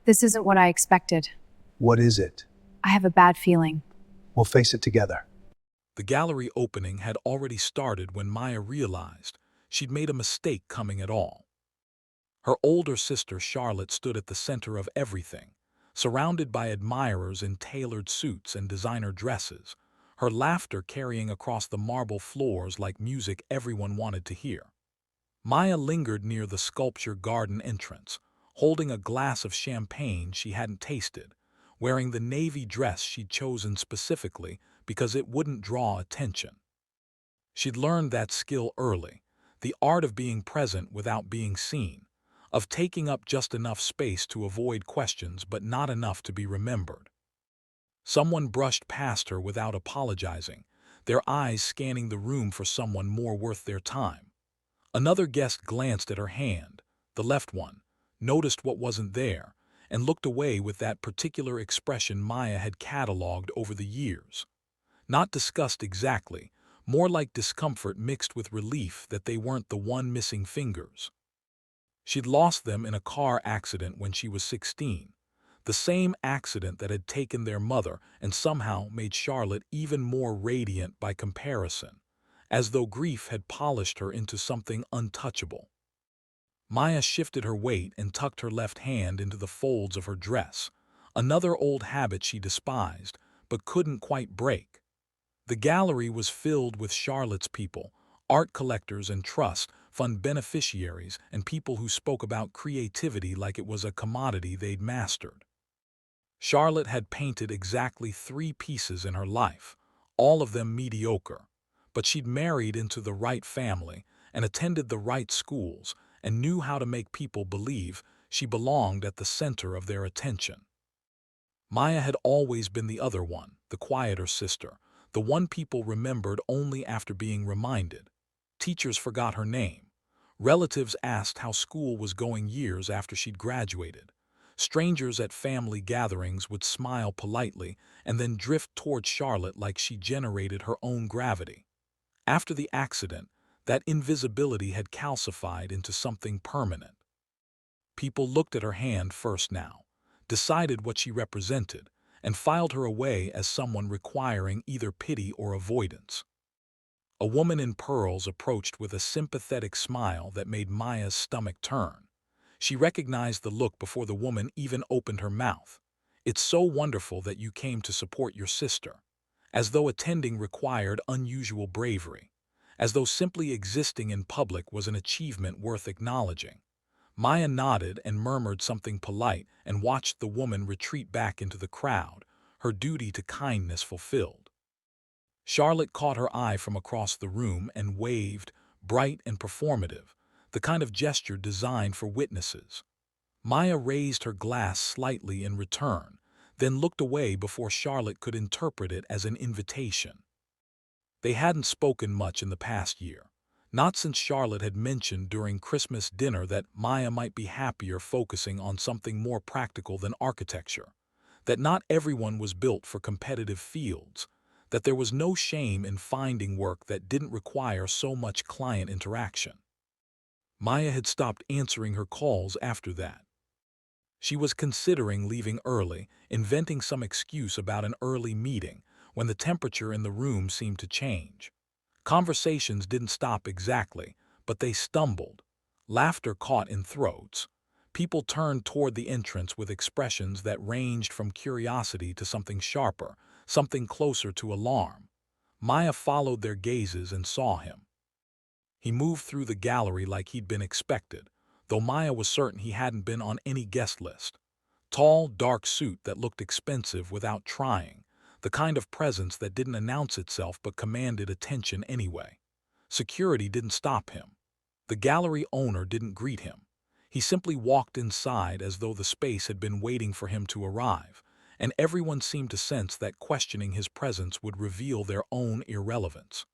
This isn't what I expected. What is it? I have a bad feeling. We'll face it together. The gallery opening had already started when Maya realized she'd made a mistake coming at all. Her older sister Charlotte stood at the center of everything, surrounded by admirers in tailored suits and designer dresses, her laughter carrying across the marble floors like music everyone wanted to hear. Maya lingered near the sculpture garden entrance, holding a glass of champagne she hadn't tasted, wearing the navy dress she'd chosen specifically because it wouldn't draw attention. She'd learned that skill early, the art of being present without being seen, of taking up just enough space to avoid questions but not enough to be remembered. Someone brushed past her without apologizing, their eyes scanning the room for someone more worth their time. Another guest glanced at her hand, the left one, noticed what wasn't there, and looked away with that particular expression Maya had cataloged over the years. Not disgust exactly, more like discomfort mixed with relief that they weren't the one missing fingers. She'd lost them in a car accident when she was 16, the same accident that had taken their mother and somehow made Charlotte even more radiant by comparison, as though grief had polished her into something untouchable. Maya shifted her weight and tucked her left hand into the folds of her dress, another old habit she despised but couldn't quite break. The gallery was filled with Charlotte's people, art collectors and trust fund beneficiaries and people who spoke about creativity like it was a commodity they'd mastered. Charlotte had painted exactly 3 pieces in her life, all of them mediocre, but she'd married into the right family and attended the right schools and knew how to make people believe she belonged at the center of their attention. Maya had always been the other one, the quieter sister, the one people remembered only after being reminded. Teachers forgot her name. Relatives asked how school was going years after she'd graduated. Strangers at family gatherings would smile politely and then drift toward Charlotte like she generated her own gravity. After the accident, that invisibility had calcified into something permanent. People looked at her hand first now, decided what she represented, and filed her away as someone requiring either pity or avoidance. A woman in pearls approached with a sympathetic smile that made Maya's stomach turn. She recognized the look before the woman even opened her mouth. "It's so wonderful that you came to support your sister." As though attending required unusual bravery. As though simply existing in public was an achievement worth acknowledging. Maya nodded and murmured something polite and watched the woman retreat back into the crowd, her duty to kindness fulfilled. Charlotte caught her eye from across the room and waved, bright and performative, the kind of gesture designed for witnesses. Maya raised her glass slightly in return, then looked away before Charlotte could interpret it as an invitation. They hadn't spoken much in the past year, not since Charlotte had mentioned during Christmas dinner that Maya might be happier focusing on something more practical than architecture, that not everyone was built for competitive fields, that there was no shame in finding work that didn't require so much client interaction. Maya had stopped answering her calls after that. She was considering leaving early, inventing some excuse about an early meeting, when the temperature in the room seemed to change. Conversations didn't stop exactly, but they stumbled. Laughter caught in throats. People turned toward the entrance with expressions that ranged from curiosity to something sharper, something closer to alarm. Maya followed their gazes and saw him. He moved through the gallery like he'd been expected, though Maya was certain he hadn't been on any guest list. Tall, dark suit that looked expensive without trying, the kind of presence that didn't announce itself but commanded attention anyway. Security didn't stop him. The gallery owner didn't greet him. He simply walked inside as though the space had been waiting for him to arrive, and everyone seemed to sense that questioning his presence would reveal their own irrelevance.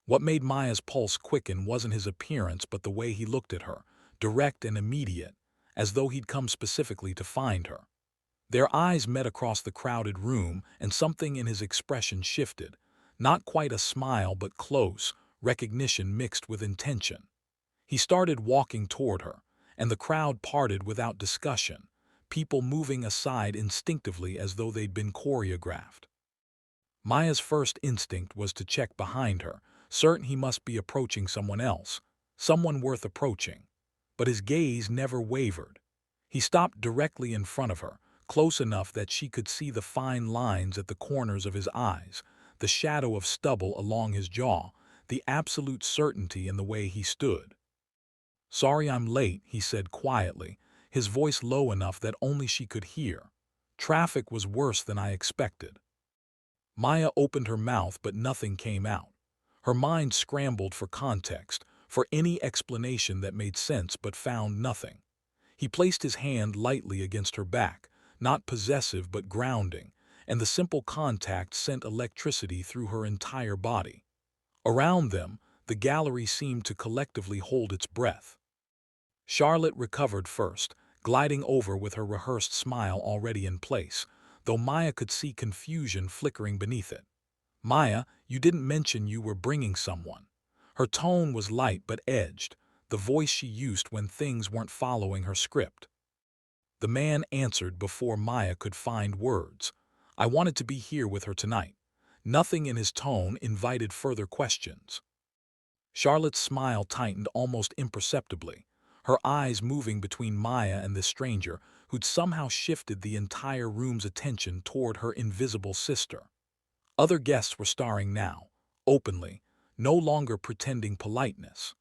What made Maya's pulse quicken wasn't his appearance but the way he looked at her, direct and immediate, as though he'd come specifically to find her. Their eyes met across the crowded room and something in his expression shifted, not quite a smile but close, recognition mixed with intention. He started walking toward her, and the crowd parted without discussion. people moving aside instinctively as though they'd been choreographed. Maya's first instinct was to check behind her, certain he must be approaching someone else, someone worth approaching. But his gaze never wavered. He stopped directly in front of her, close enough that she could see the fine lines at the corners of his eyes, the shadow of stubble along his jaw, the absolute certainty in the way he stood. "Sorry I'm late," he said quietly, his voice low enough that only she could hear. "Traffic was worse than I expected." Maya opened her mouth, but nothing came out. Her mind scrambled for context, for any explanation that made sense, but found nothing. He placed his hand lightly against her back, not possessive but grounding, and the simple contact sent electricity through her entire body. Around them, the gallery seemed to collectively hold its breath. Charlotte recovered first, gliding over with her rehearsed smile already in place, though Maya could see confusion flickering beneath it. "Maya, you didn't mention you were bringing someone." Her tone was light but edged, the voice she used when things weren't following her script. The man answered before Maya could find words. "I wanted to be here with her tonight." Nothing in his tone invited further questions. Charlotte's smile tightened almost imperceptibly, her eyes moving between Maya and this stranger who'd somehow shifted the entire room's attention toward her invisible sister. Other guests were staring now, openly, no longer pretending politeness.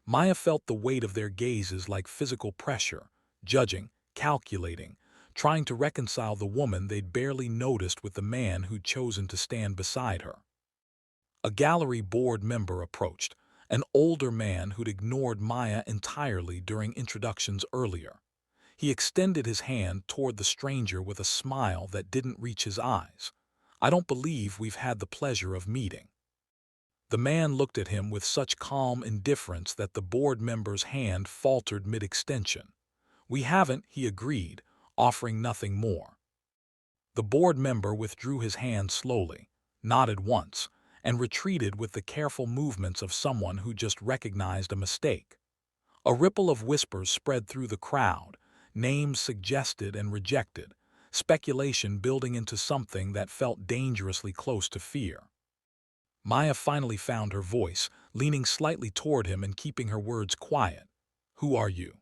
Maya felt the weight of their gazes like physical pressure, judging, calculating, trying to reconcile the woman they'd barely noticed with the man who'd chosen to stand beside her. A gallery board member approached, an older man who'd ignored Maya entirely during introductions earlier. He extended his hand toward the stranger with a smile that didn't reach his eyes. "I don't believe we've had the pleasure of meeting." The man looked at him with such calm indifference that the board member's hand faltered mid-extension. "We haven't," he agreed, offering nothing more. The board member withdrew his hand slowly, nodded once, and retreated with the careful movements of someone who just recognized a mistake. A ripple of whispers spread through the crowd, names suggested and rejected, speculation building into something that felt dangerously close to fear. Maya finally found her voice, leaning slightly toward him and keeping her words quiet. "Who are you?"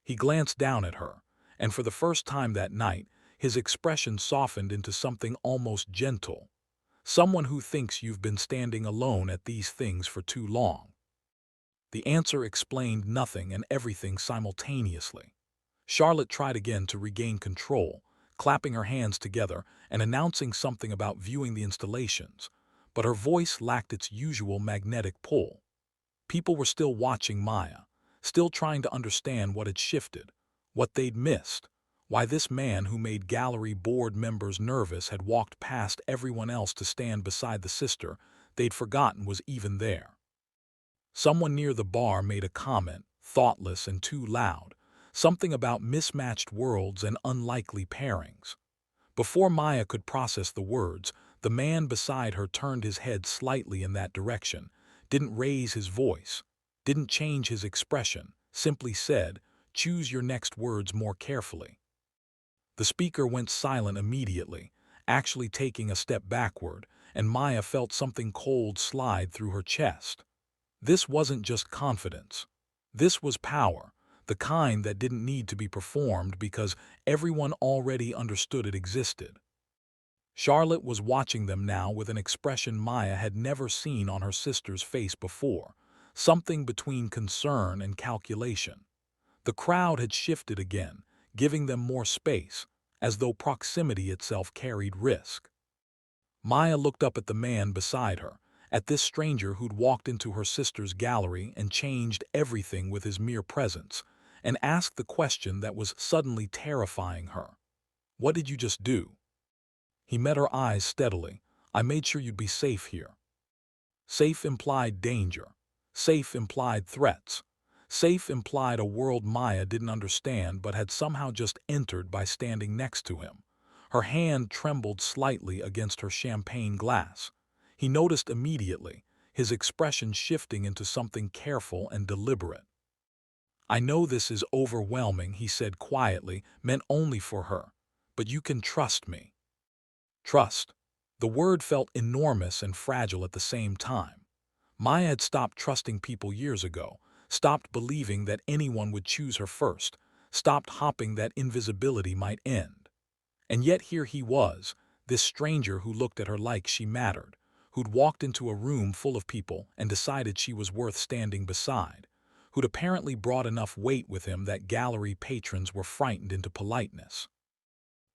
He glanced down at her, and for the first time that night, his expression softened into something almost gentle. "Someone who thinks you've been standing alone at these things for too long." The answer explained nothing and everything simultaneously. Charlotte tried again to regain control, clapping her hands together and announcing something about viewing the installations, but her voice lacked its usual magnetic pull. People were still watching Maya, still trying to understand what had shifted, what they'd missed, why this man who made gallery board members nervous had walked past everyone else to stand beside the sister they'd forgotten was even there. Someone near the bar made a comment, thoughtless and too loud, something about mismatched worlds and unlikely pairings. Before Maya could process the words, the man beside her turned his head slightly in that direction, didn't raise his voice, didn't change his expression, simply said, "Choose your next words more carefully." The speaker went silent immediately, actually taking a step backward, and Maya felt something cold slide through her chest. This wasn't just confidence. This was power, the kind that didn't need to be performed because everyone already understood it existed. Charlotte was watching them now with an expression Maya had never seen on her sister's face before, something between concern and calculation. The crowd had shifted again, giving them more space, as though proximity itself carried risk. Maya looked up at the man beside her, at this stranger who'd walked into her sister's gallery and changed everything with his mere presence, and asked the question that was suddenly terrifying her. "What did you just do?" He met her eyes steadily. "I made sure you'd be safe here." Safe implied danger. Safe implied threats. Safe implied a world Maya didn't understand but had somehow just entered by standing next to him. Her hand trembled slightly against her champagne glass. He noticed immediately, his expression shifting into something careful and deliberate. I know this is overwhelming, he said quietly, meant only for her. But you can trust me. Trust. The word felt enormous and fragile at the same time. Maya had stopped trusting people years ago, stopped believing that anyone would choose her first, stopped hoping that invisibility might end. And yet here he was, this stranger who looked at her like she mattered, who'd walked into a room full of people and decided she was worth standing beside, who'd apparently brought enough weight with him that gallery patrons were frightened into politeness.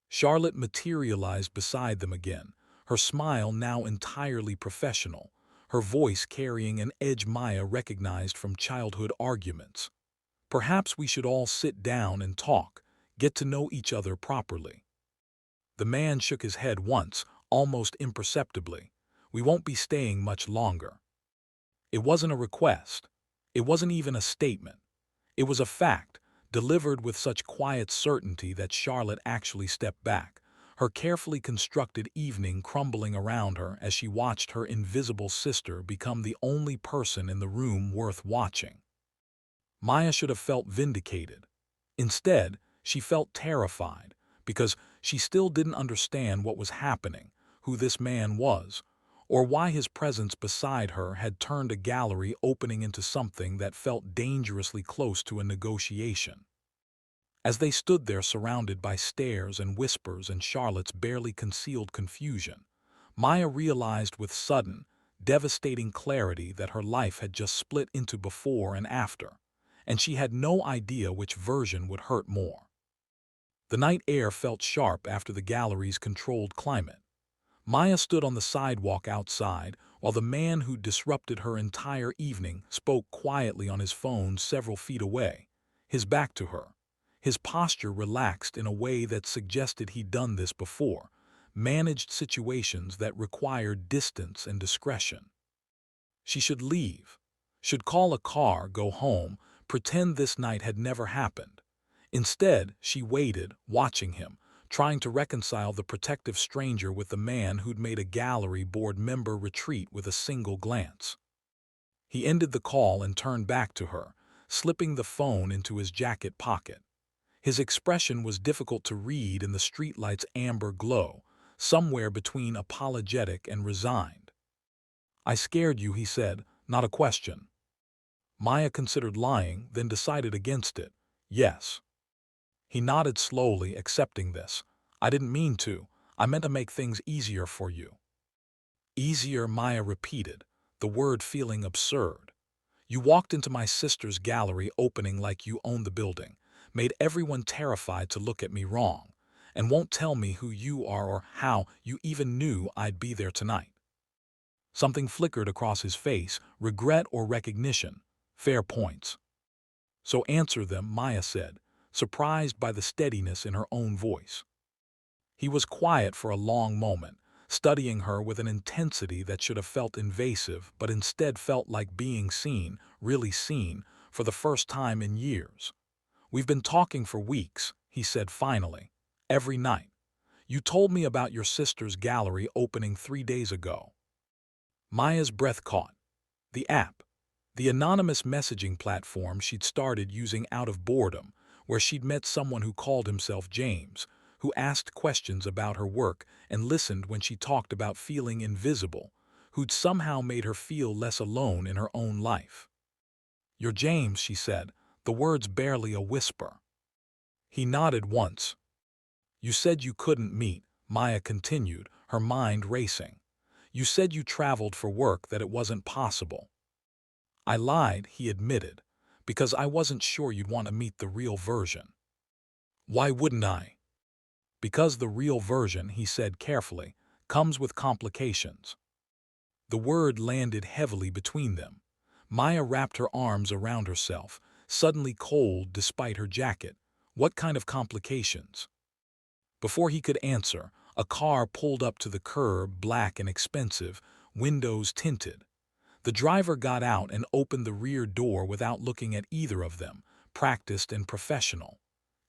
Charlotte materialized beside them again, her smile now entirely professional, her voice carrying an edge Maya recognized from childhood arguments. Perhaps we should all sit down and talk, get to know each other properly. The man shook his head once, almost imperceptibly. We won't be staying much longer. It wasn't a request. It wasn't even a statement. It was a fact, delivered with such quiet certainty that Charlotte actually stepped back, her carefully constructed evening crumbling around her as she watched her invisible sister become the only person in the room worth watching. Maya should have felt vindicated. Instead, she felt terrified, because she still didn't understand what was happening, who this man was, or why his presence beside her had turned a gallery opening into something that felt dangerously close to a negotiation. As they stood there surrounded by stares and whispers and Charlotte's barely concealed confusion, Maya realized with sudden, devastating clarity that her life had just split into before and after, and she had no idea which version would hurt more. The night air felt sharp after the gallery's controlled climate. Maya stood on the sidewalk outside while the man who disrupted her entire evening spoke quietly on his phone several feet away, his back to her. His posture relaxed in a way that suggested he'd done this before, managed situations that required distance and discretion. She should leave, should call a car, go home, pretend this night had never happened. Instead, she waited, watching him, trying to reconcile the protective stranger with the man who'd made a gallery board member retreat with a single glance. He ended the call and turned back to her, slipping the phone into his jacket pocket. His expression was difficult to read in the streetlight's amber glow, somewhere between apologetic and resigned. I scared you, he said, not a question. Maya considered lying, then decided against it. Yes. He nodded slowly, accepting this. I didn't mean to. I meant to make things easier for you. Easier, Maya repeated, the word feeling absurd. You walked into my sister's gallery opening like you owned the building, made everyone terrified to look at me wrong, and won't tell me who you are or how you even knew I'd be there tonight. Something flickered across his face, regret or recognition. Fair points. So answer them, Maya said, surprised by the steadiness in her own voice. He was quiet for a long moment, studying her with an intensity that should have felt invasive but instead felt like being seen, really seen, for the first time in years. We've been talking for weeks, he said finally. Every night. You told me about your sister's gallery opening 3 days ago. Maya's breath caught. The app. The anonymous messaging platform she'd started using out of boredom, where she'd met someone who called himself James, who asked questions about her work and listened when she talked about feeling invisible, who'd somehow made her feel less alone in her own life. You're James, she said, the words barely a whisper. He nodded once. You said you couldn't meet, Maya continued, her mind racing. You said you traveled for work, that it wasn't possible. I lied, he admitted, because I wasn't sure you'd want to meet the real version. Why wouldn't I? Because the real version, he said carefully, comes with complications. The word landed heavily between them. Maya wrapped her arms around herself, suddenly cold despite her jacket. What kind of complications? Before he could answer, a car pulled up to the curb, black and expensive, windows tinted. The driver got out and opened the rear door without looking at either of them, practiced and professional.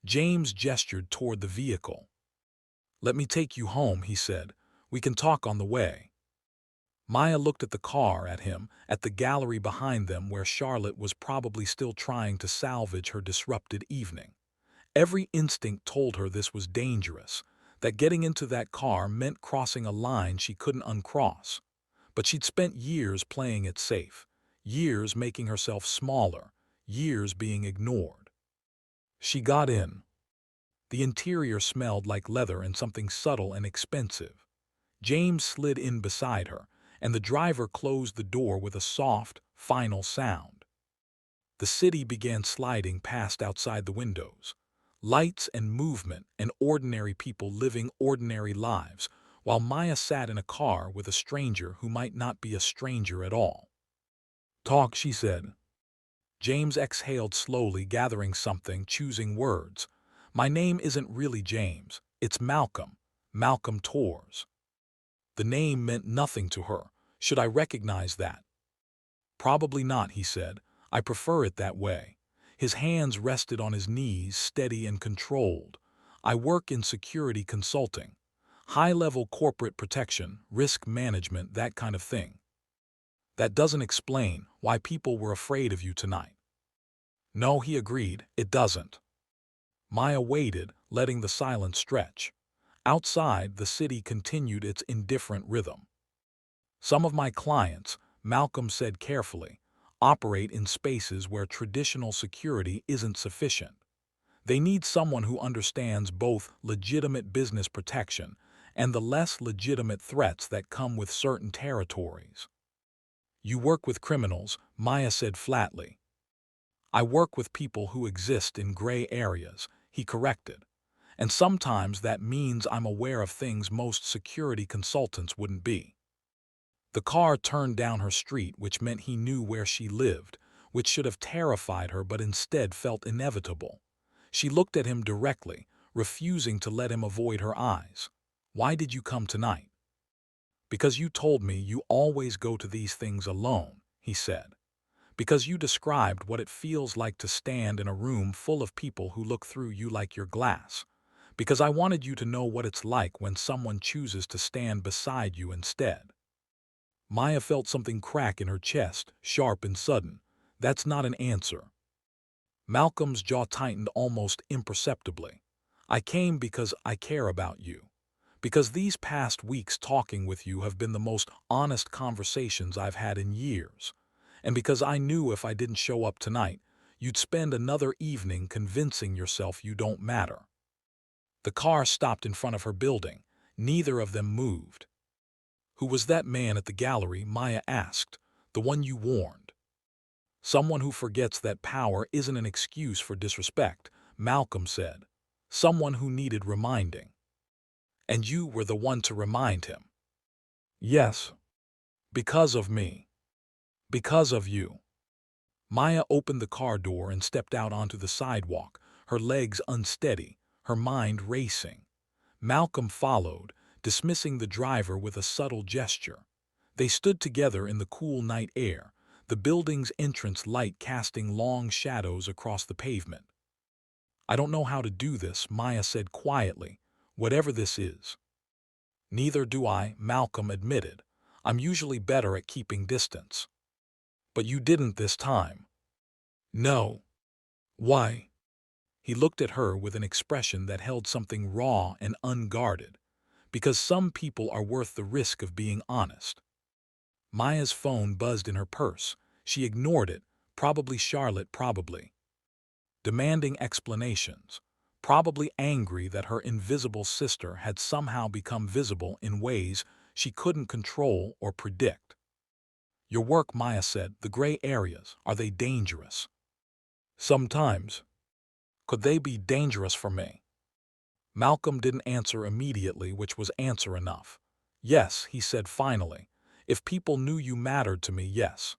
James gestured toward the vehicle. Let me take you home, he said. We can talk on the way. Maya looked at the car, at him, at the gallery behind them where Charlotte was probably still trying to salvage her disrupted evening. Every instinct told her this was dangerous, that getting into that car meant crossing a line she couldn't uncross. But she'd spent years playing it safe, years making herself smaller, years being ignored. She got in. The interior smelled like leather and something subtle and expensive. James slid in beside her, and the driver closed the door with a soft, final sound. The city began sliding past outside the windows. Lights and movement and ordinary people living ordinary lives, while Maya sat in a car with a stranger who might not be a stranger at all. "Talk," she said. James exhaled slowly, gathering something, choosing words. "My name isn't really James. It's Malcolm. Malcolm Tors." The name meant nothing to her. Should I recognize that? "Probably not," he said. "I prefer it that way." His hands rested on his knees, steady and controlled. "I work in security consulting. High-level corporate protection, risk management, that kind of thing." "That doesn't explain why people were afraid of you tonight." "No," he agreed, "it doesn't." Maya waited, letting the silence stretch. Outside, the city continued its indifferent rhythm. "Some of my clients," Malcolm said carefully, "operate in spaces where traditional security isn't sufficient. They need someone who understands both legitimate business protection and the less legitimate threats that come with certain territories." "You work with criminals," Maya said flatly. "I work with people who exist in gray areas," he corrected. "And sometimes that means I'm aware of things most security consultants wouldn't be." The car turned down her street, which meant he knew where she lived, which should have terrified her but instead felt inevitable. She looked at him directly, refusing to let him avoid her eyes. "Why did you come tonight?" "Because you told me you always go to these things alone," he said. "Because you described what it feels like to stand in a room full of people who look through you like you're glass. Because I wanted you to know what it's like when someone chooses to stand beside you instead." Maya felt something crack in her chest, sharp and sudden. "That's not an answer." Malcolm's jaw tightened almost imperceptibly. "I came because I care about you. Because these past weeks talking with you have been the most honest conversations I've had in years. And because I knew if I didn't show up tonight, you'd spend another evening convincing yourself you don't matter." The car stopped in front of her building. Neither of them moved. "Who was that man at the gallery?" Maya asked. "The one you warned." "Someone who forgets that power isn't an excuse for disrespect," Malcolm said. "Someone who needed reminding." "And you were the one to remind him." "Yes. Because of me. Because of you." Maya opened the car door and stepped out onto the sidewalk, her legs unsteady, her mind racing. Malcolm followed, dismissing the driver with a subtle gesture. They stood together in the cool night air, the building's entrance light casting long shadows across the pavement. "I don't know how to do this," Maya said quietly, "whatever this is." "Neither do I," Malcolm admitted. "I'm usually better at keeping distance." "But you didn't this time." "No." "Why?" He looked at her with an expression that held something raw and unguarded. "Because some people are worth the risk of being honest." Maya's phone buzzed in her purse. She ignored it. Probably Charlotte, probably. Demanding explanations. Probably angry that her invisible sister had somehow become visible in ways she couldn't control or predict. "Your work," Maya said, "the gray areas, are they dangerous?" "Sometimes." "Could they be dangerous for me?" Malcolm didn't answer immediately, which was answer enough. "Yes," he said finally. "If people knew you mattered to me, yes."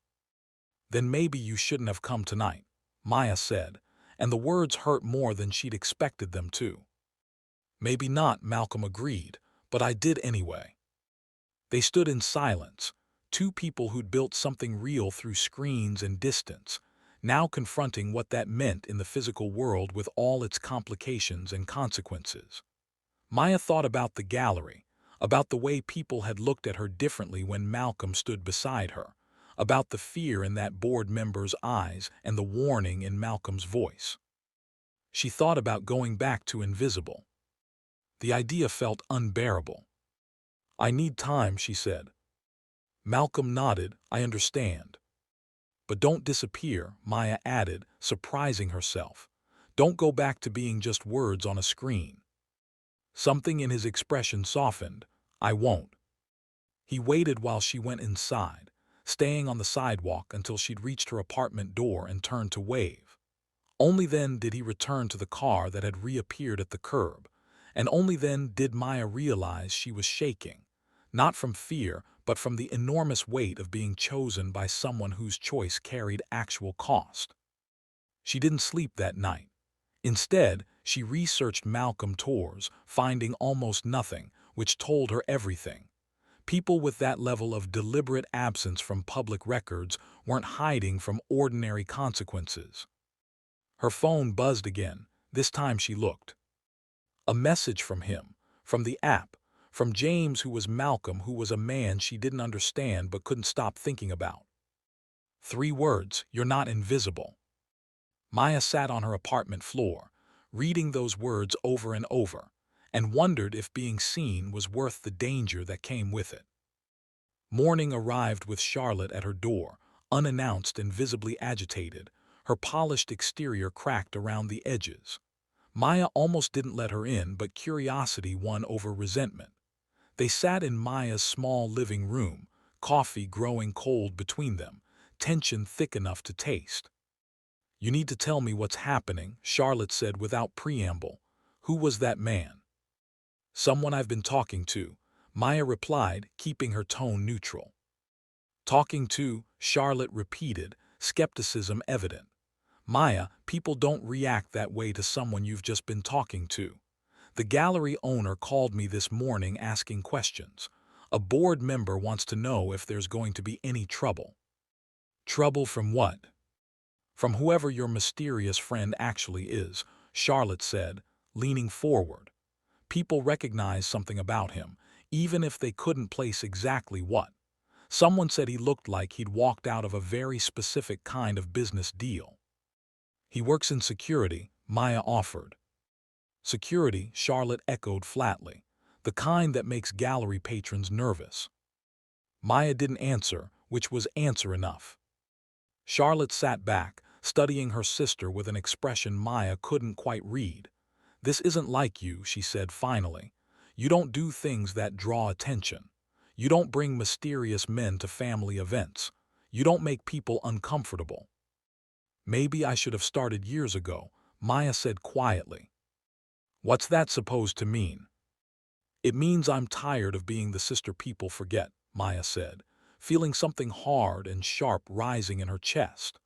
"Then maybe you shouldn't have come tonight," Maya said, and the words hurt more than she'd expected them to. "Maybe not," Malcolm agreed, "but I did anyway." They stood in silence, two people who'd built something real through screens and distance, now confronting what that meant in the physical world with all its complications and consequences. Maya thought about the gallery, about the way people had looked at her differently when Malcolm stood beside her, about the fear in that board member's eyes and the warning in Malcolm's voice. She thought about going back to invisible. The idea felt unbearable. "I need time," she said. Malcolm nodded. "I understand." "But don't disappear," Maya added, surprising herself. "Don't go back to being just words on a screen." Something in his expression softened. "I won't." He waited while she went inside, staying on the sidewalk until she'd reached her apartment door and turned to wave. Only then did he return to the car that had reappeared at the curb, and only then did Maya realize she was shaking, not from fear, but from the enormous weight of being chosen by someone whose choice carried actual cost. She didn't sleep that night. Instead, she researched Malcolm Torres, finding almost nothing, which told her everything. People with that level of deliberate absence from public records weren't hiding from ordinary consequences. Her phone buzzed again. This time she looked. A message from him, from the app, from James, who was Malcolm, who was a man she didn't understand but couldn't stop thinking about. 3 words: "You're not invisible." Maya sat on her apartment floor, reading those words over and over, and wondered if being seen was worth the danger that came with it. Morning arrived with Charlotte at her door, unannounced and visibly agitated, her polished exterior cracked around the edges. Maya almost didn't let her in, but curiosity won over resentment. They sat in Maya's small living room, coffee growing cold between them, tension thick enough to taste. "You need to tell me what's happening," Charlotte said without preamble. "Who was that man?" "Someone I've been talking to," Maya replied, keeping her tone neutral. "Talking to," Charlotte repeated, skepticism evident. "Maya, people don't react that way to someone you've just been talking to. The gallery owner called me this morning asking questions. A board member wants to know if there's going to be any trouble." "Trouble from what?" "From whoever your mysterious friend actually is," Charlotte said, leaning forward. "People recognize something about him, even if they couldn't place exactly what. Someone said he looked like he'd walked out of a very specific kind of business deal." "He works in security," Maya offered. "Security," Charlotte echoed flatly. "The kind that makes gallery patrons nervous." Maya didn't answer, which was answer enough. Charlotte sat back, studying her sister with an expression Maya couldn't quite read. "This isn't like you," she said finally. "You don't do things that draw attention. You don't bring mysterious men to family events. You don't make people uncomfortable." "Maybe I should have started years ago," Maya said quietly. "What's that supposed to mean?" "It means I'm tired of being the sister people forget," Maya said, feeling something hard and sharp rising in her chest.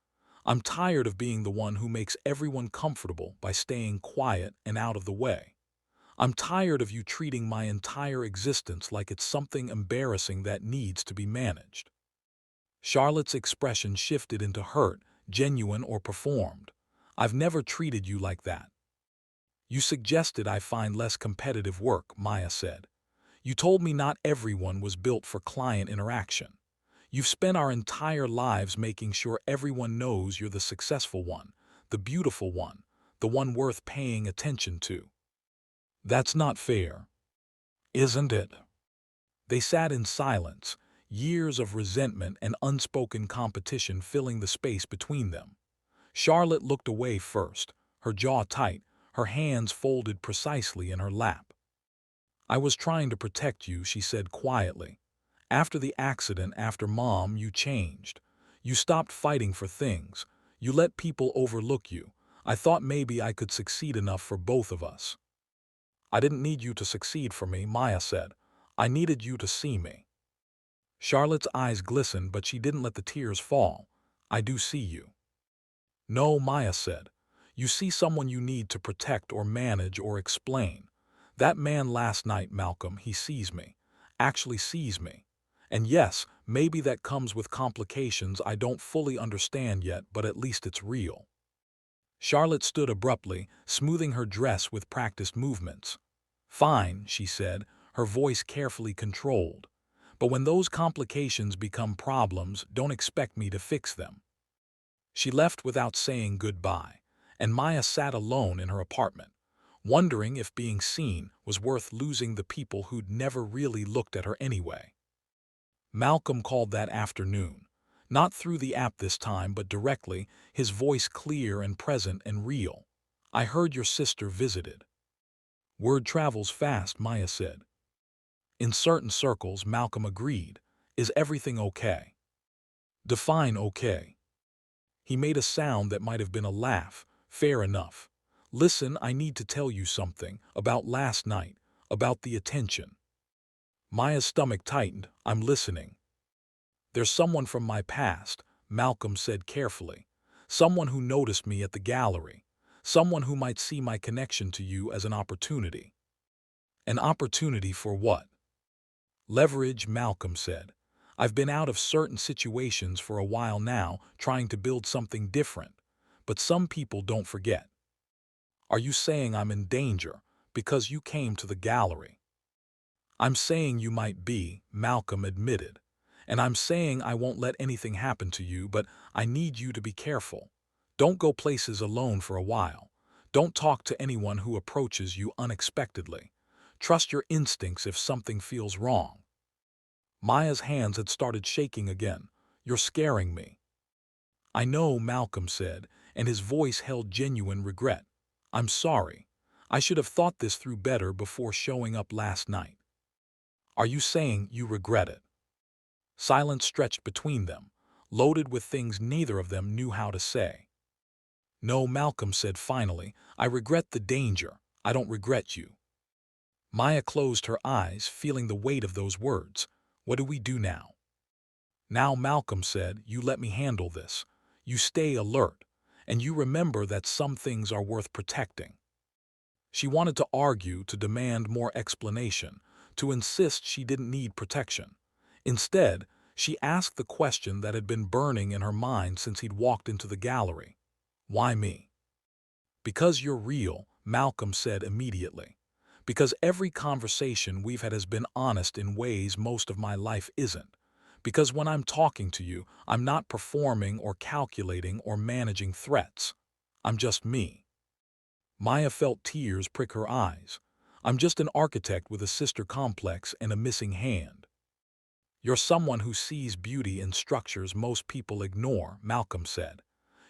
"I'm tired of being the one who makes everyone comfortable by staying quiet and out of the way. I'm tired of you treating my entire existence like it's something embarrassing that needs to be managed." Charlotte's expression shifted into hurt, genuine or performed. "I've never treated you like that." "You suggested I find less competitive work," Maya said. "You told me not everyone was built for client interaction. You've spent our entire lives making sure everyone knows you're the successful one, the beautiful one, the one worth paying attention to." "That's not fair." "Isn't it?" They sat in silence, years of resentment and unspoken competition filling the space between them. Charlotte looked away first, her jaw tight, her hands folded precisely in her lap. "I was trying to protect you," she said quietly. "After the accident, after Mom, you changed. You stopped fighting for things. You let people overlook you. I thought maybe I could succeed enough for both of us." "I didn't need you to succeed for me," Maya said. "I needed you to see me." Charlotte's eyes glistened, but she didn't let the tears fall. "I do see you." "No," Maya said. "You see someone you need to protect or manage or explain. That man last night, Malcolm, he sees me. Actually sees me. And yes, maybe that comes with complications I don't fully understand yet, but at least it's real." Charlotte stood abruptly, smoothing her dress with practiced movements. "Fine," she said, her voice carefully controlled. But when those complications become problems, don't expect me to fix them. She left without saying goodbye, and Maya sat alone in her apartment, wondering if being seen was worth losing the people who'd never really looked at her anyway. Malcolm called that afternoon, not through the app this time, but directly, his voice clear and present and real. "I heard your sister visited." "Word travels fast," Maya said. "In certain circles," Malcolm agreed. "Is everything okay?" "Define okay." He made a sound that might have been a laugh. "Fair enough. Listen, I need to tell you something about last night, about the attention." Maya's stomach tightened. "I'm listening." "There's someone from my past," Malcolm said carefully. "Someone who noticed me at the gallery. Someone who might see my connection to you as an opportunity." "An opportunity for what?" "Leverage," Malcolm said. "I've been out of certain situations for a while now, trying to build something different. But some people don't forget." "Are you saying I'm in danger because you came to the gallery?" "I'm saying you might be," Malcolm admitted. "And I'm saying I won't let anything happen to you, but I need you to be careful. Don't go places alone for a while. Don't talk to anyone who approaches you unexpectedly. Trust your instincts if something feels wrong." Maya's hands had started shaking again. "You're scaring me." "I know," Malcolm said, and his voice held genuine regret. "I'm sorry. I should have thought this through better before showing up last night." "Are you saying you regret it?" Silence stretched between them, loaded with things neither of them knew how to say. "No," Malcolm said finally. "I regret the danger. I don't regret you." Maya closed her eyes, feeling the weight of those words. "What do we do now?" "Now," Malcolm said, "you let me handle this. You stay alert, and you remember that some things are worth protecting." She wanted to argue, to demand more explanation, to insist she didn't need protection. Instead, she asked the question that had been burning in her mind since he'd walked into the gallery. "Why me?" "Because you're real," Malcolm said immediately. "Because every conversation we've had has been honest in ways most of my life isn't. Because when I'm talking to you, I'm not performing or calculating or managing threats. I'm just me." Maya felt tears prick her eyes. "I'm just an architect with a sister complex and a missing hand." "You're someone who sees beauty in structures most people ignore," Malcolm said.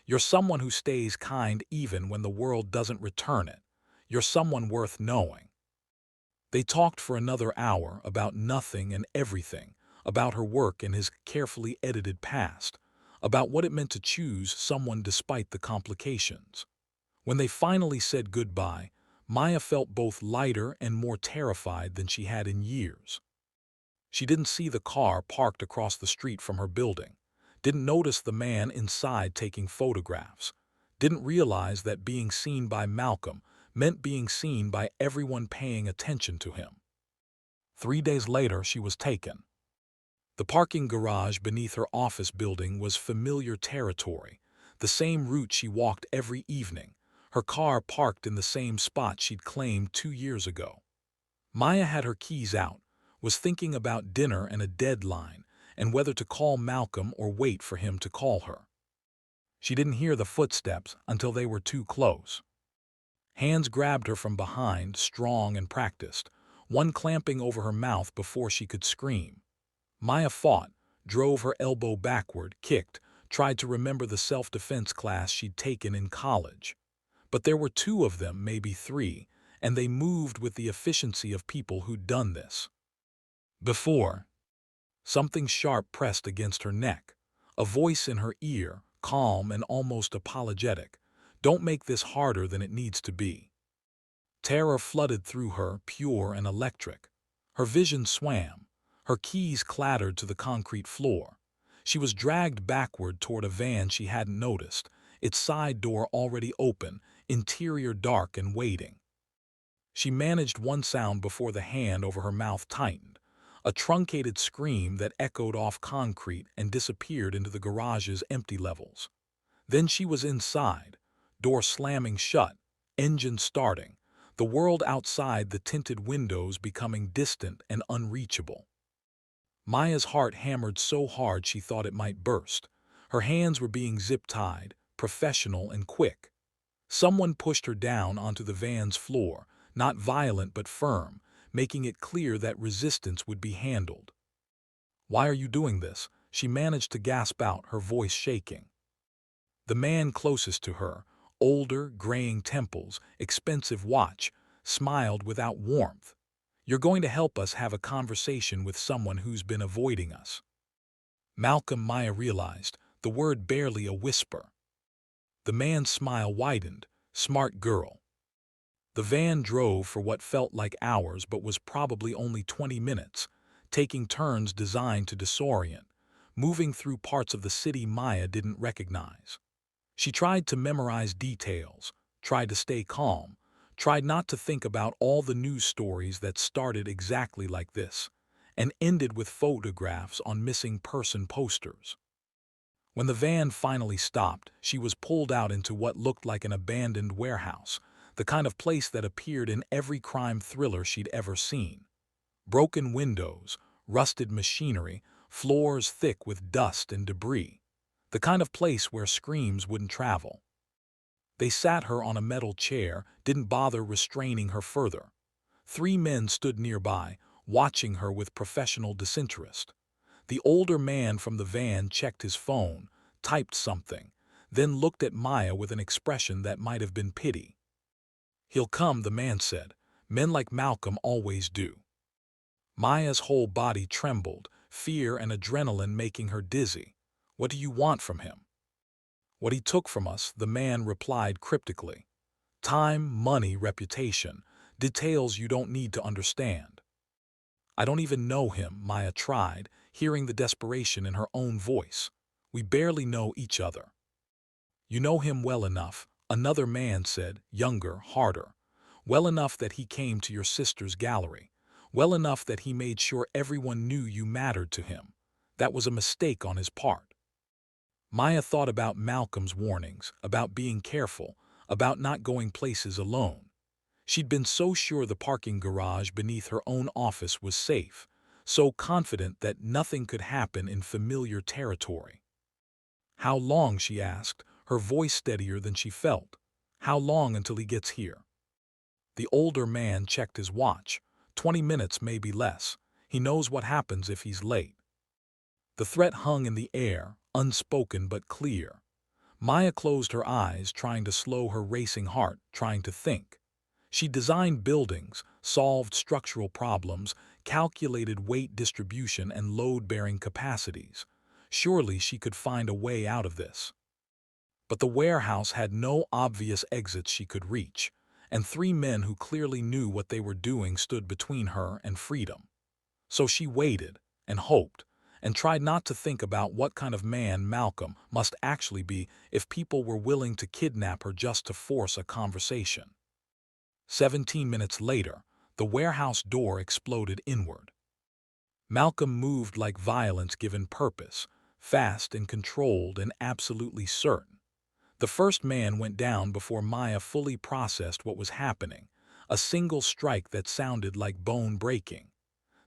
"You're someone who stays kind even when the world doesn't return it. You're someone worth knowing." They talked for another hour about nothing and everything, about her work and his carefully edited past, about what it meant to choose someone despite the complications. When they finally said goodbye, Maya felt both lighter and more terrified than she had in years. She didn't see the car parked across the street from her building, didn't notice the man inside taking photographs, didn't realize that being seen by Malcolm meant being seen by everyone paying attention to him. 3 days later, she was taken. The parking garage beneath her office building was familiar territory, the same route she walked every evening, her car parked in the same spot she'd claimed 2 years ago. Maya had her keys out, was thinking about dinner and a deadline, and whether to call Malcolm or wait for him to call her. She didn't hear the footsteps until they were too close. Hands grabbed her from behind, strong and practiced, one clamping over her mouth before she could scream. Maya fought, drove her elbow backward, kicked, tried to remember the self-defense class she'd taken in college. But there were 2 of them, maybe 3, and they moved with the efficiency of people who'd done this before. Something sharp pressed against her neck, a voice in her ear, calm and almost apologetic. "Don't make this harder than it needs to be." Terror flooded through her, pure and electric. Her vision swam. Her keys clattered to the concrete floor. She was dragged backward toward a van she hadn't noticed, its side door already open, interior dark and waiting. She managed one sound before the hand over her mouth tightened, a truncated scream that echoed off concrete and disappeared into the garage's empty levels. Then she was inside, door slamming shut, engine starting, the world outside the tinted windows becoming distant and unreachable. Maya's heart hammered so hard she thought it might burst. Her hands were being zip-tied, professional and quick. Someone pushed her down onto the van's floor, not violent but firm, making it clear that resistance would be handled. "Why are you doing this?" she managed to gasp out, her voice shaking. The man closest to her, older, graying temples, expensive watch, smiled without warmth. "You're going to help us have a conversation with someone who's been avoiding us." Malcolm, Maya realized, the word barely a whisper. The man's smile widened. "Smart girl." The van drove for what felt like hours but was probably only 20 minutes, taking turns designed to disorient, moving through parts of the city Maya didn't recognize. She tried to memorize details, tried to stay calm, tried not to think about all the news stories that started exactly like this, and ended with photographs on missing person posters. When the van finally stopped, she was pulled out into what looked like an abandoned warehouse, the kind of place that appeared in every crime thriller she'd ever seen. Broken windows, rusted machinery, floors thick with dust and debris. The kind of place where screams wouldn't travel. They sat her on a metal chair, didn't bother restraining her further. 3 men stood nearby, watching her with professional disinterest. The older man from the van checked his phone, typed something, then looked at Maya with an expression that might have been pity. "He'll come," the man said. "Men like Malcolm always do." Maya's whole body trembled, fear and adrenaline making her dizzy. "What do you want from him?" "What he took from us," the man replied cryptically. "Time, money, reputation, details you don't need to understand." "I don't even know him," Maya tried, hearing the desperation in her own voice. "We barely know each other." "You know him well enough," another man said, younger, harder. "Well enough that he came to your sister's gallery. Well enough that he made sure everyone knew you mattered to him. That was a mistake on his part." Maya thought about Malcolm's warnings, about being careful, about not going places alone. She'd been so sure the parking garage beneath her own office was safe, so confident that nothing could happen in familiar territory. "How long?" she asked, her voice steadier than she felt. "How long until he gets here?" The older man checked his watch. 20 minutes, maybe less. He knows what happens if he's late. The threat hung in the air, unspoken but clear. Maya closed her eyes, trying to slow her racing heart, trying to think. She designed buildings, solved structural problems, calculated weight distribution and load-bearing capacities. Surely she could find a way out of this. But the warehouse had no obvious exits she could reach, and 3 men who clearly knew what they were doing stood between her and freedom. So she waited and hoped, and tried not to think about what kind of man Malcolm must actually be if people were willing to kidnap her just to force a conversation. 17 minutes later, the warehouse door exploded inward. Malcolm moved like violence given purpose, fast and controlled and absolutely certain. The first man went down before Maya fully processed what was happening, a single strike that sounded like bone breaking.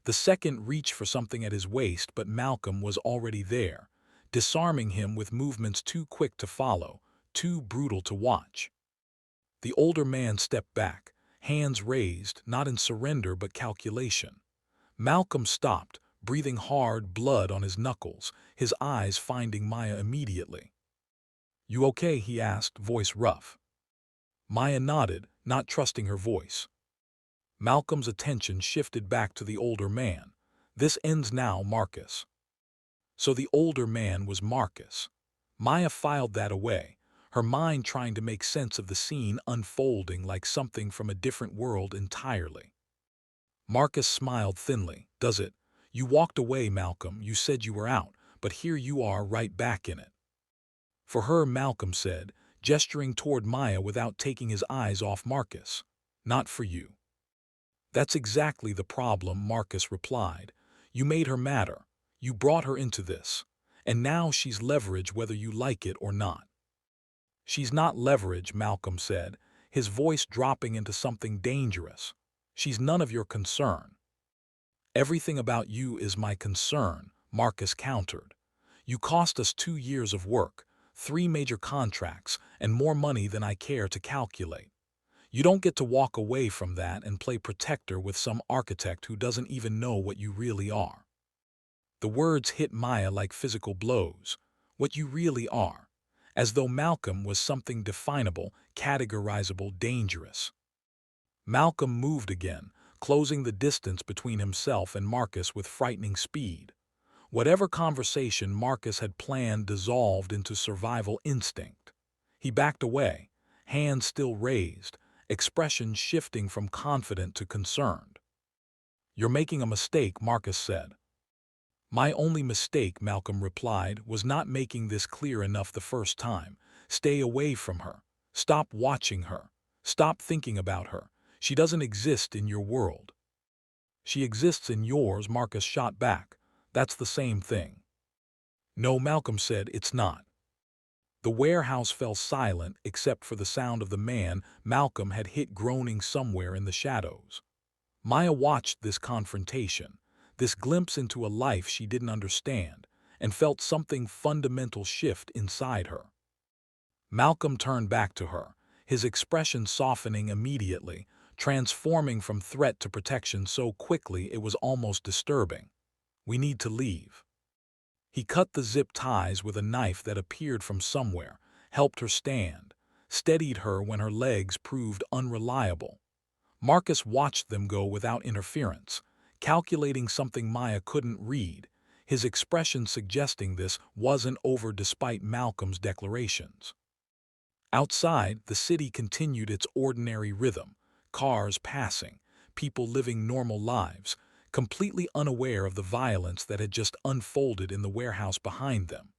The second reached for something at his waist, but Malcolm was already there, disarming him with movements too quick to follow, too brutal to watch. The older man stepped back, hands raised, not in surrender but calculation. Malcolm stopped, breathing hard, blood on his knuckles, his eyes finding Maya immediately. "You okay?" he asked, voice rough. Maya nodded, not trusting her voice. Malcolm's attention shifted back to the older man. "This ends now, Marcus." So the older man was Marcus. Maya filed that away, her mind trying to make sense of the scene unfolding like something from a different world entirely. Marcus smiled thinly. "Does it? You walked away, Malcolm. You said you were out, but here you are right back in it." "For her," Malcolm said, gesturing toward Maya without taking his eyes off Marcus. "Not for you." "That's exactly the problem," Marcus replied. "You made her matter. You brought her into this. And now she's leverage whether you like it or not." "She's not leverage," Malcolm said, his voice dropping into something dangerous. "She's none of your concern." "Everything about you is my concern," Marcus countered. "You cost us 2 years of work, 3 major contracts, and more money than I care to calculate. You don't get to walk away from that and play protector with some architect who doesn't even know what you really are." The words hit Maya like physical blows. What you really are. As though Malcolm was something definable, categorizable, dangerous. Malcolm moved again, closing the distance between himself and Marcus with frightening speed. Whatever conversation Marcus had planned dissolved into survival instinct. He backed away, hands still raised, expression shifting from confident to concerned. "You're making a mistake," Marcus said. "My only mistake," Malcolm replied, "was not making this clear enough the first time. Stay away from her. Stop watching her. Stop thinking about her. She doesn't exist in your world." "She exists in yours," Marcus shot back. "That's the same thing." "No," Malcolm said, "it's not." The warehouse fell silent except for the sound of the man Malcolm had hit groaning somewhere in the shadows. Maya watched this confrontation, this glimpse into a life she didn't understand, and felt something fundamental shift inside her. Malcolm turned back to her, his expression softening immediately, transforming from threat to protection so quickly it was almost disturbing. "We need to leave." He cut the zip ties with a knife that appeared from somewhere, helped her stand, steadied her when her legs proved unreliable. Marcus watched them go without interference, calculating something Maya couldn't read, his expression suggesting this wasn't over despite Malcolm's declarations. Outside, the city continued its ordinary rhythm, cars passing, people living normal lives, completely unaware of the violence that had just unfolded in the warehouse behind them.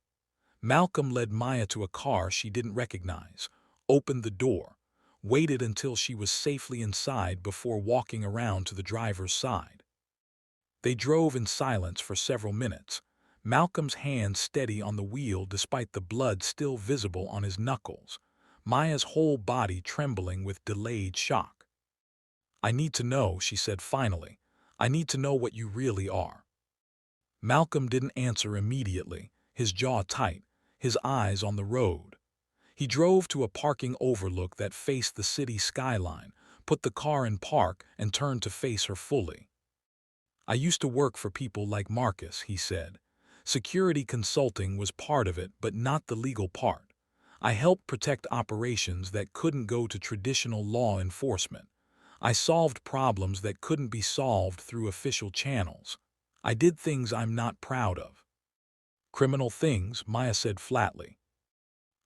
Malcolm led Maya to a car she didn't recognize, opened the door, waited until she was safely inside before walking around to the driver's side. They drove in silence for several minutes, Malcolm's hand steady on the wheel despite the blood still visible on his knuckles, Maya's whole body trembling with delayed shock. "I need to know," she said finally. "I need to know what you really are." Malcolm didn't answer immediately, his jaw tight, his eyes on the road. He drove to a parking overlook that faced the city skyline, put the car in park, and turned to face her fully. "I used to work for people like Marcus," he said. "Security consulting was part of it, but not the legal part. I helped protect operations that couldn't go to traditional law enforcement. I solved problems that couldn't be solved through official channels. I did things I'm not proud of." "Criminal things," Maya said flatly.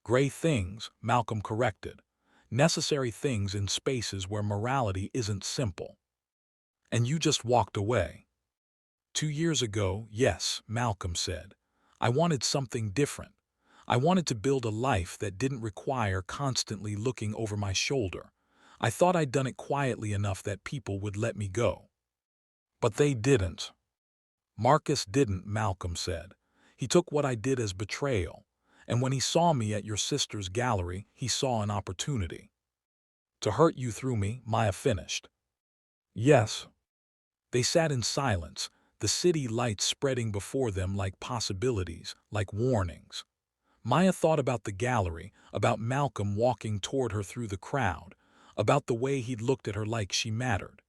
"Gray things," Malcolm corrected. "Necessary things in spaces where morality isn't simple." "And you just walked away." 2 years ago, yes," Malcolm said. "I wanted something different. I wanted to build a life that didn't require constantly looking over my shoulder. I thought I'd done it quietly enough that people would let me go." "But they didn't." "Marcus didn't," Malcolm said. "He took what I did as betrayal. And when he saw me at your sister's gallery, he saw an opportunity." "To hurt you through me," Maya finished. "Yes." They sat in silence, the city lights spreading before them like possibilities, like warnings. Maya thought about the gallery, about Malcolm walking toward her through the crowd, about the way he'd looked at her like she mattered.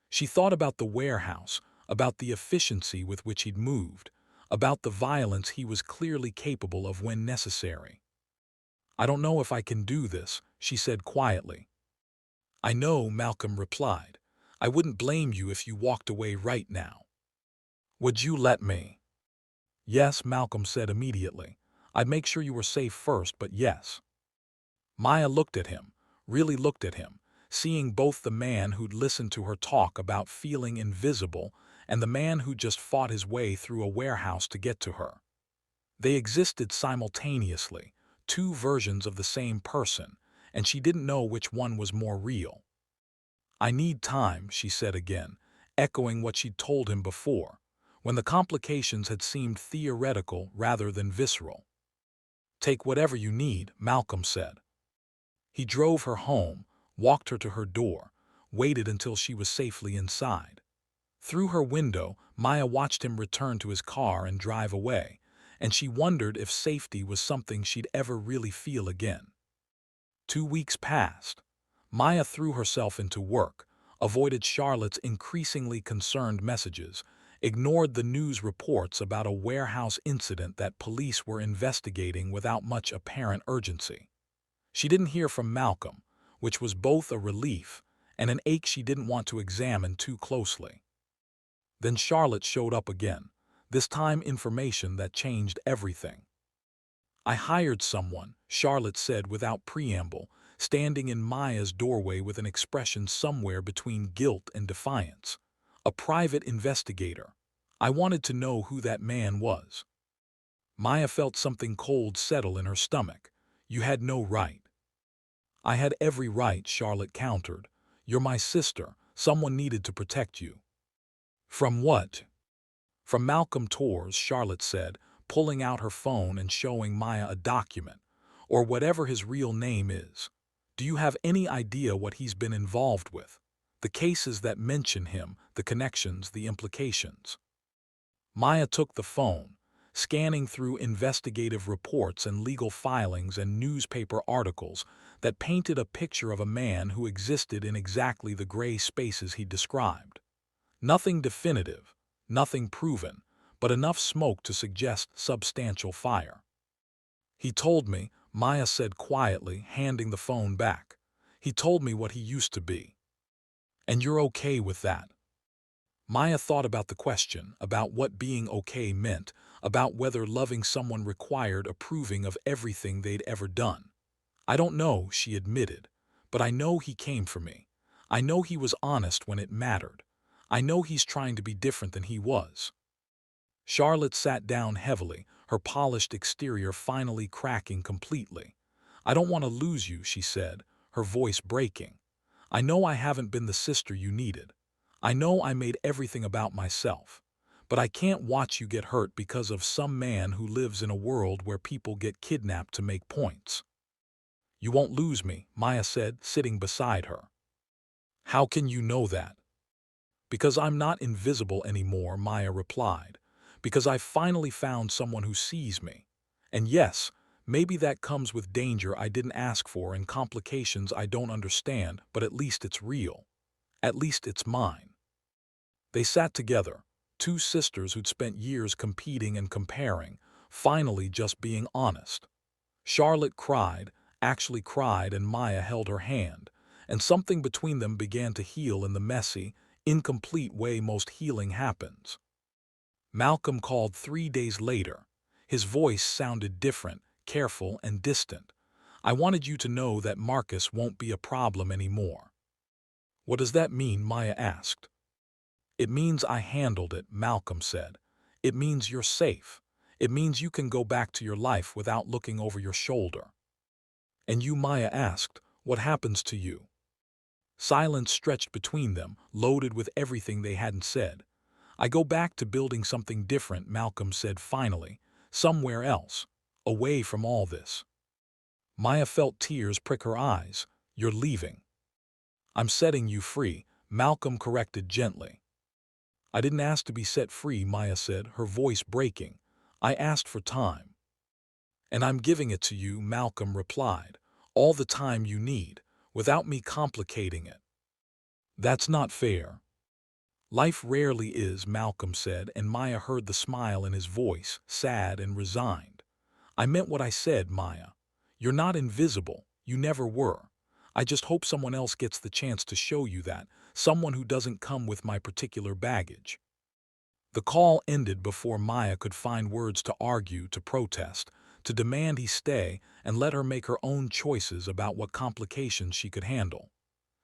She thought about the warehouse, about the efficiency with which he'd moved, about the violence he was clearly capable of when necessary. "I don't know if I can do this," she said quietly. "I know," Malcolm replied. "I wouldn't blame you if you walked away right now." "Would you let me?" "Yes," Malcolm said immediately. "I'd make sure you were safe first, but yes." Maya looked at him, really looked at him, seeing both the man who'd listened to her talk about feeling invisible and the man who just fought his way through a warehouse to get to her. They existed simultaneously, two versions of the same person, and she didn't know which one was more real. "I need time," she said again, echoing what she'd told him before, when the complications had seemed theoretical rather than visceral. "Take whatever you need," Malcolm said. He drove her home, walked her to her door, waited until she was safely inside. Through her window, Maya watched him return to his car and drive away, and she wondered if safety was something she'd ever really feel again. 2 weeks passed. Maya threw herself into work, avoided Charlotte's increasingly concerned messages, ignored the news reports about a warehouse incident that police were investigating without much apparent urgency. She didn't hear from Malcolm, which was both a relief and an ache she didn't want to examine too closely. Then Charlotte showed up again, this time information that changed everything. "I hired someone," Charlotte said without preamble, standing in Maya's doorway with an expression somewhere between guilt and defiance. "A private investigator. I wanted to know who that man was." Maya felt something cold settle in her stomach. "You had no right." "I had every right," Charlotte countered. "You're my sister. Someone needed to protect you." "From what?" "From Malcolm Torres," Charlotte said, pulling out her phone and showing Maya a document, "or whatever his real name is. Do you have any idea what he's been involved with? The cases that mention him, the connections, the implications." Maya took the phone, scanning through investigative reports and legal filings and newspaper articles that painted a picture of a man who existed in exactly the gray spaces he described. Nothing definitive, nothing proven, but enough smoke to suggest substantial fire. "He told me," Maya said quietly, handing the phone back. "He told me what he used to be." "And you're okay with that?" Maya thought about the question, about what being okay meant, about whether loving someone required approving of everything they'd ever done. "I don't know," she admitted, "but I know he came for me. I know he was honest when it mattered. I know he's trying to be different than he was." Charlotte sat down heavily, her polished exterior finally cracking completely. "I don't want to lose you," she said, her voice breaking. "I know I haven't been the sister you needed. I know I made everything about myself. But I can't watch you get hurt because of some man who lives in a world where people get kidnapped to make points." "You won't lose me," Maya said, sitting beside her. "How can you know that?" "Because I'm not invisible anymore," Maya replied. "Because I've finally found someone who sees me. And yes, maybe that comes with danger I didn't ask for and complications I don't understand, but at least it's real. At least it's mine." They sat together, two sisters who'd spent years competing and comparing, finally just being honest. Charlotte cried, actually cried, and Maya held her hand, and something between them began to heal in the messy, incomplete way most healing happens. Malcolm called 3 days later. His voice sounded different, careful and distant. "I wanted you to know that Marcus won't be a problem anymore." "What does that mean?" Maya asked. "It means I handled it," Malcolm said. "It means you're safe. It means you can go back to your life without looking over your shoulder." "And you?" Maya asked. "What happens to you?" Silence stretched between them, loaded with everything they hadn't said. "I go back to building something different," Malcolm said finally. "Somewhere else. Away from all this." Maya felt tears prick her eyes. "You're leaving." "I'm setting you free," Malcolm corrected gently. "I didn't ask to be set free," Maya said, her voice breaking. "I asked for time." "And I'm giving it to you," Malcolm replied. "All the time you need, without me complicating it." "That's not fair." "Life rarely is," Malcolm said, and Maya heard the smile in his voice, sad and resigned. "I meant what I said, Maya. You're not invisible. You never were. I just hope someone else gets the chance to show you that, someone who doesn't come with my particular baggage." The call ended before Maya could find words to argue, to protest, to demand he stay and let her make her own choices about what complications she could handle.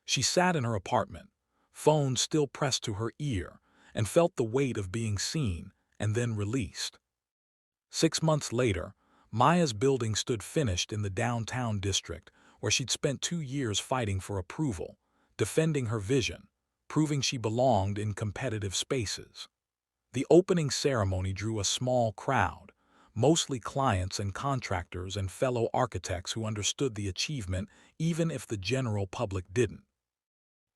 She sat in her apartment, phone still pressed to her ear, and felt the weight of being seen and then released. 6 months later, Maya's building stood finished in the downtown district where she'd spent 2 years fighting for approval, defending her vision, proving she belonged in competitive spaces. The opening ceremony drew a small crowd, mostly clients and contractors and fellow architects who understood the achievement even if the general public didn't.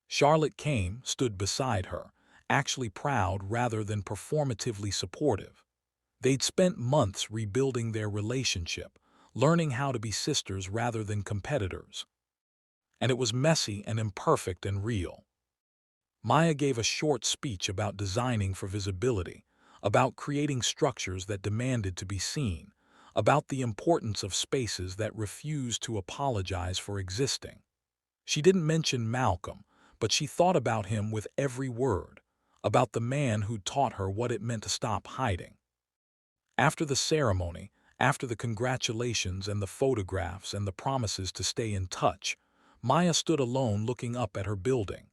Charlotte came, stood beside her, actually proud rather than performatively supportive. They'd spent months rebuilding their relationship, learning how to be sisters rather than competitors. And it was messy and imperfect and real. Maya gave a short speech about designing for visibility, about creating structures that demanded to be seen, about the importance of spaces that refused to apologize for existing. She didn't mention Malcolm, but she thought about him with every word, about the man who taught her what it meant to stop hiding. After the ceremony, after the congratulations and the photographs and the promises to stay in touch, Maya stood alone looking up at her building.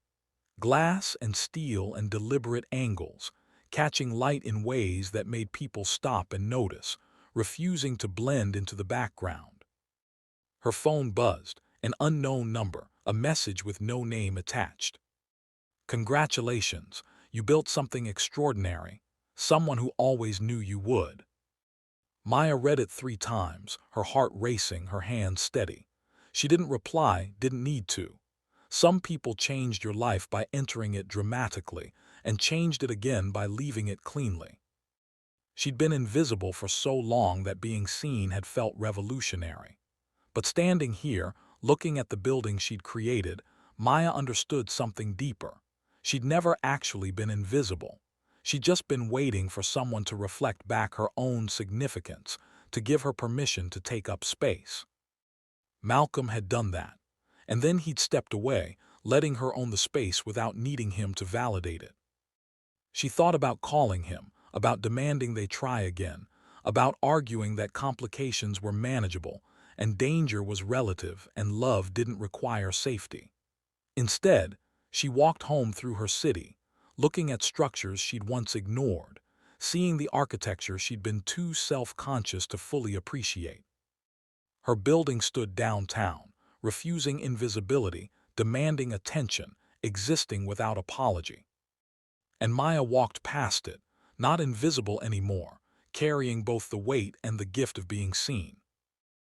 Glass and steel and deliberate angles, catching light in ways that made people stop and notice, refusing to blend into the background. Her phone buzzed, an unknown number, a message with no name attached. Congratulations, you built something extraordinary, someone who always knew you would. Maya read it 3 times, her heart racing, her hands steady. She didn't reply, didn't need to. Some people changed your life by entering it dramatically, and changed it again by leaving it cleanly. She'd been invisible for so long that being seen had felt revolutionary. But standing here, looking at the building she'd created, Maya understood something deeper. She'd never actually been invisible. She'd just been waiting for someone to reflect back her own significance, to give her permission to take up space. Malcolm had done that, and then he'd stepped away, letting her own the space without needing him to validate it. She thought about calling him, about demanding they try again, about arguing that complications were manageable, and danger was relative and love didn't require safety. Instead, she walked home through her city, looking at structures she'd once ignored, seeing the architecture she'd been too self-conscious to fully appreciate. Her building stood downtown, refusing invisibility, demanding attention, existing without apology. And Maya walked past it, not invisible anymore, carrying both the weight and the gift of being seen.